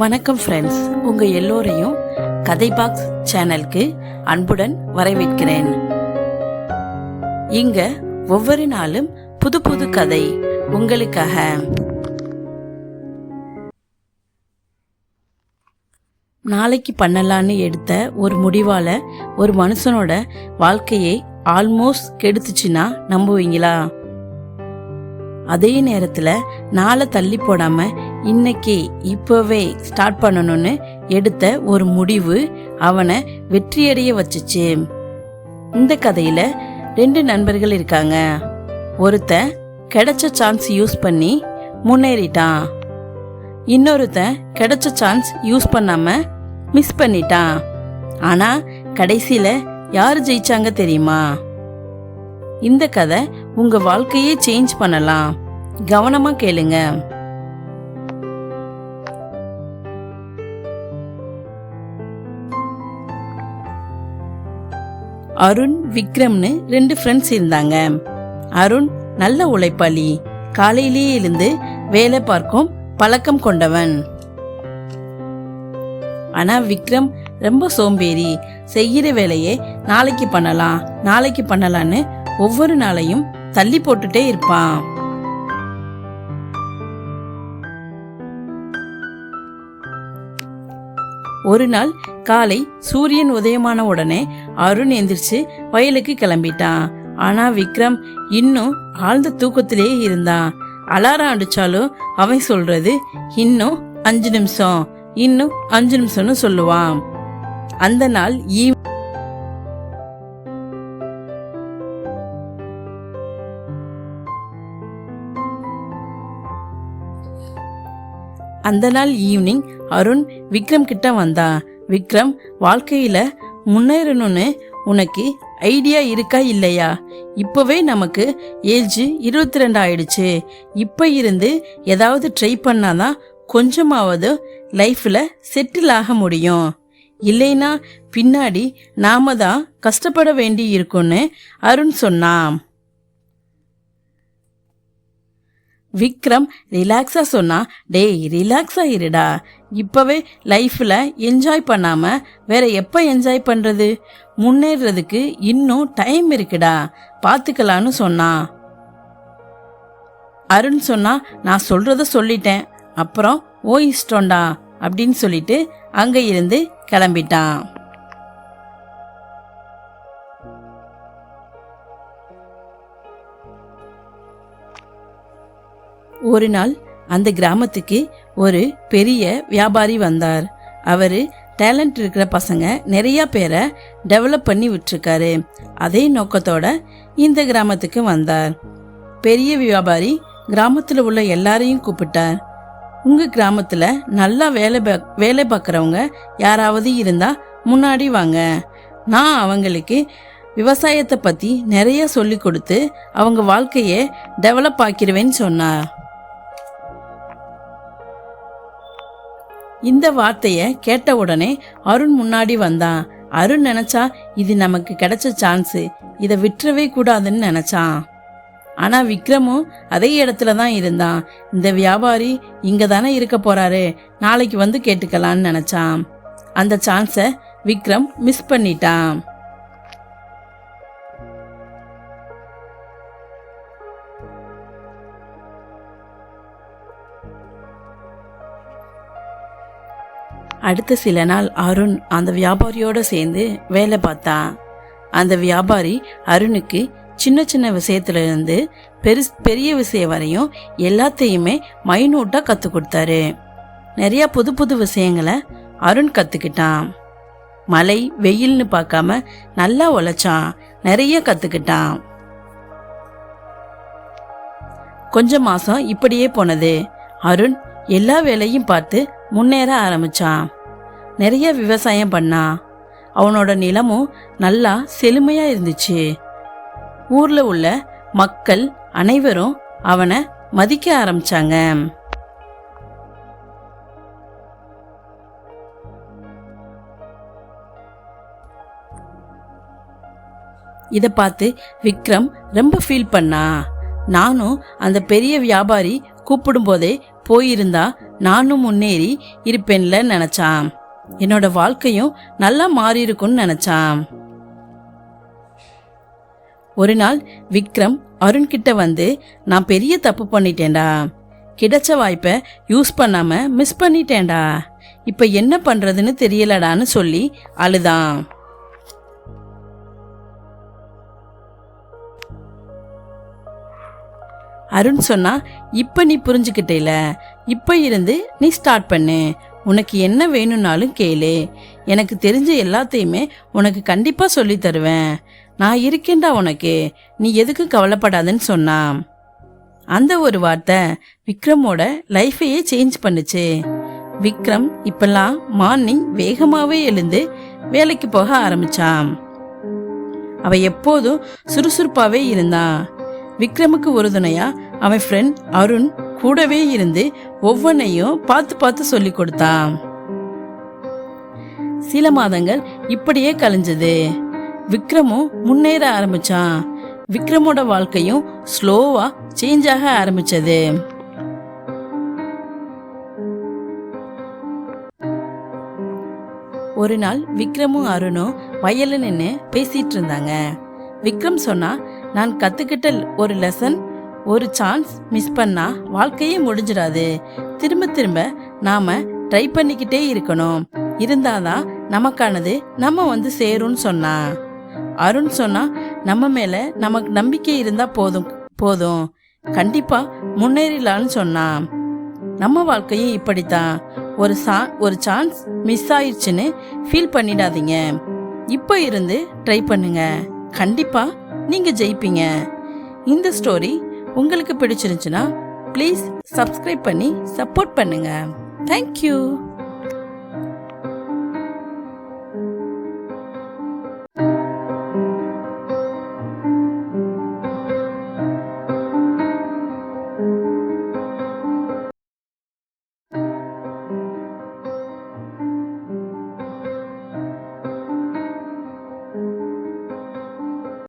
வணக்கம் ஃப்ரெண்ட்ஸ், உங்கள் எல்லோரையும் கதை பாக்ஸ் சேனலுக்கு அன்புடன் வரவேற்கிறேன். இங்க ஒவ்வொரு நாளும் புது புது கதை உங்களுக்காக. நாளைக்கு பண்ணலான்னு எடுத்த ஒரு முடிவால ஒரு மனுஷனோட வாழ்க்கையை ஆல்மோஸ்ட் கெடுத்துச்சுன்னா நம்புவீங்களா? அதே நேரத்துல நாளை தள்ளி போடாம இன்னைக்கு இப்பவே ஸ்டார்ட் பண்ணணும்னு எடுத்த ஒரு முடிவு அவனை வெற்றியடைய வச்சுச்சு. இந்த கதையில 2 நண்பர்கள் இருக்காங்க. ஒருத்தன் கிடைச்ச சான்ஸ் யூஸ் பண்ணி முன்னேறிட்டான், இன்னொருத்தன் கிடைச்ச சான்ஸ் யூஸ் பண்ணாம மிஸ் பண்ணிட்டான். ஆனா கடைசியில யாரு ஜெயிச்சாங்க தெரியுமா? இந்த கதை உங்க வாழ்க்கையே சேஞ்ச் பண்ணலாம். கவனமா கேளுங்க. அருண், விக்ரம்னு 2 ஃப்ரெண்ட்ஸ் இருந்தாங்க. அருண் நல்ல உழைப்பாளி, காலையிலேயே எழுந்து வேலை பார்க்கும் பழக்கம் கொண்டவன். ஆனா விக்ரம் ரொம்ப சோம்பேறி. செய்கிற வேலையே நாளைக்கு பண்ணலான்னு ஒவ்வொரு நாளையும் தள்ளி போட்டுட்டே இருப்பான். ஒரு நாள் காலை சூரியன் உதயமான உடனே அருண் எந்திரிச்சு வயலுக்கு கிளம்பிட்டான். ஆனா விக்ரம் இன்னும் ஆழ்ந்த தூக்கத்திலே இருந்தான். அலாரம் அடிச்சாலும் அவன் சொல்றது இன்னும் 5 நிமிஷம்னு சொல்லுவான். அந்த நாள் ஈவினிங் அருண் விக்ரம் கிட்ட வந்தான். விக்ரம், வாழ்க்கையில முன்னேறணும்னு உனக்கு ஐடியா இருக்கா இல்லையா? இப்பவே நமக்கு ஏஜ் 22 ஆயிடுச்சு. இப்ப இருந்து ஏதாவது ட்ரை பண்ணாதான் கொஞ்சமாவது லைஃப்ல செட்டில் ஆக முடியும். இல்லைனா பின்னாடி நாம தான் கஷ்டப்பட வேண்டி இருக்கும்னு அருண் சொன்னான். விக்ரம் ரிலாக்ஸா சொன்னா, டேய் ரிலாக்ஸா இருடா, இப்பவே லைஃப்ல என்ஜாய் பண்ணாம வேற எப்ப என்ஜாய் பண்றது? முன்னேறதுக்கு இன்னும் டைம் இருக்குடா, பாத்துக்கலான்னு சொன்னான். அருண் சொன்னா, நான் சொல்றத சொல்லிட்டேன், அப்புறம் ஓ இஷ்டம்டா அப்படின்னு சொல்லிட்டு அங்க இருந்து கிளம்பிட்டான். ஒரு நாள் அந்த கிராமத்துக்கு ஒரு பெரிய வியாபாரி வந்தார். அவரு டேலண்ட் இருக்கிற பசங்க நிறைய பேரை டெவலப் பண்ணி விட்டுருக்காரு. அதே நோக்கத்தோட இந்த கிராமத்துக்கு வந்தார். பெரிய வியாபாரி கிராமத்துல உள்ள எல்லாரையும் கூப்பிட்டார். உங்க கிராமத்துல நல்லா வேலை பார்க்குறவங்க யாராவது இருந்தா முன்னாடி வாங்க, நான் அவங்களுக்கு விவசாயத்தை பத்தி நிறைய சொல்லி கொடுத்து அவங்க வாழ்க்கையை டெவலப் ஆக்கிடுவேன்னு சொன்னார். இந்த வார்த்தைய கேட்ட உடனே அருண் முன்னாடி வந்தான். அருண் நினைச்சா இது நமக்கு கிடைச்ச சான்ஸ், இதை விட்டுறவே கூடாதுன்னு நினைச்சான். ஆனா விக்ரமும் அதே இடத்துல தான் இருந்தான். இந்த வியாபாரி இங்க தானே இருக்க போறாரு, நாளைக்கு வந்து கேட்டுக்கலான்னு நினைச்சான். அந்த சான்ஸை விக்ரம் மிஸ் பண்ணிட்டான். அடுத்த சில நாள் அருண் அந்த வியாபாரியோட சேர்ந்து வேலை பார்த்தான். அந்த வியாபாரி அருணுக்கு சின்ன சின்ன விஷயத்துல இருந்து பெரிய விஷயம் வரையும் எல்லாத்தையுமே மைனூட்டா கத்து கொடுத்தாரு. நிறைய புது புது விஷயங்களை அருண் கத்துக்கிட்டான். மழை வெயில்னு பார்க்காம நல்லா உழைச்சான், நிறைய கத்துக்கிட்டான். கொஞ்ச மாசம் இப்படியே போனது. அருண் எல்லா வேலையும் பார்த்து முன்னேற ஆரம்பிச்சான். நிறைய விவசாயம் பண்ணான். அவனோட நிலமும் நல்லா செழுமையா இருந்துச்சு. ஊர்ல உள்ள மக்கள் அனைவரும் அவனை மதிக்க ஆரம்பிச்சாங்க. இத பார்த்து விக்ரம் ரொம்ப ஃபீல் பண்ணா. நானும் அந்த பெரிய வியாபாரி கூப்பிடும் போதே போயிருந்தா நானும் முன்னேறி இருப்பேன்ல நினைச்சான். என்னோட வாழ்க்கையும் நல்லா மாறி இருக்கும்னு நினைச்சான். ஒரு நாள் விக்ரம் அருண் கிட்ட வந்து, நான் பெரிய தப்பு பண்ணிட்டேன்டா, கிடைச்ச வாய்ப்பை யூஸ் பண்ணாம மிஸ் பண்ணிட்டேன்டா, இப்ப என்ன பண்றதுன்னு தெரியலடான்னு சொல்லி அழுதான். அருண் சொன்னா, இப்ப நீ புரிஞ்சுக்கிட்டேல, இப்ப இருந்து நீ ஸ்டார்ட் பண்ணு, உனக்கு என்ன வேணும்னாலும் கேளு, எனக்கு தெரிஞ்ச எல்லாத்தையுமே உனக்கு கண்டிப்பா சொல்லி தருவேன், நான் இருக்கேன்டா உனக்கு, நீ எதுக்கு கவலைப்படாதன்னு சொன்னான். அந்த ஒரு வார்த்தை விக்ரமோட லைஃபையே சேஞ்ச் பண்ணுச்சு. விக்ரம் இப்பெல்லாம் மார்னிங் வேகமாவே எழுந்து வேலைக்கு போக ஆரம்பிச்சான். அவ எப்போதும் சுறுசுறுப்பாவே இருந்தான். விக்ரமுக்கு உறுதுணையா அவன் ஃப்ரெண்ட் அருண் கூடவே இருந்து ஒவ்வொன்னையும் பார்த்து பார்த்து சொல்லி கொடுத்தான். சில மாதங்கள் இப்படியே கழிஞ்சது. விக்ரமும் முன்னேற ஆரம்பிச்சான். விக்ரமோட வாழ்க்கையும் ஸ்லோவா சேஞ்ச் ஆக ஆரம்பிச்சது. ஒரு நாள் விக்ரமும் அருணும் வயல்ல நின்று பேசிட்டு இருந்தாங்க. விக்ரம் சொன்னா, நான் கத்துக்கிட்ட ஒரு லெசன், ஒரு சான்ஸ் மிஸ் பண்ணா வாழ்க்கையே முடிஞ்சிடாது, திரும்ப திரும்ப நாம ட்ரை பண்ணிக்கிட்டே இருக்கணும், இருந்தாதான் நமக்கானது நம்ம வந்து சேரும்னு சொன்னா. அருண் சொன்னா, நம்ம மேல நமக்கு நம்பிக்கை இருந்தா போதும் கண்டிப்பா முன்னேறலான்னு சொன்னான். நம்ம வாழ்க்கையும் இப்படித்தான், ஒரு சான்ஸ் மிஸ் ஆயிடுச்சுன்னு ஃபீல் பண்ணிடாதீங்க, இப்போ இருந்து ட்ரை பண்ணுங்க, கண்டிப்பா நீங்க ஜெயிப்பீங்க. இந்த ஸ்டோரி உங்களுக்கு பிடிச்சிருந்துச்சுன்னா ப்ளீஸ் சப்ஸ்கிரைப் பண்ணி சப்போர்ட் பண்ணுங்க. தேங்க்யூ.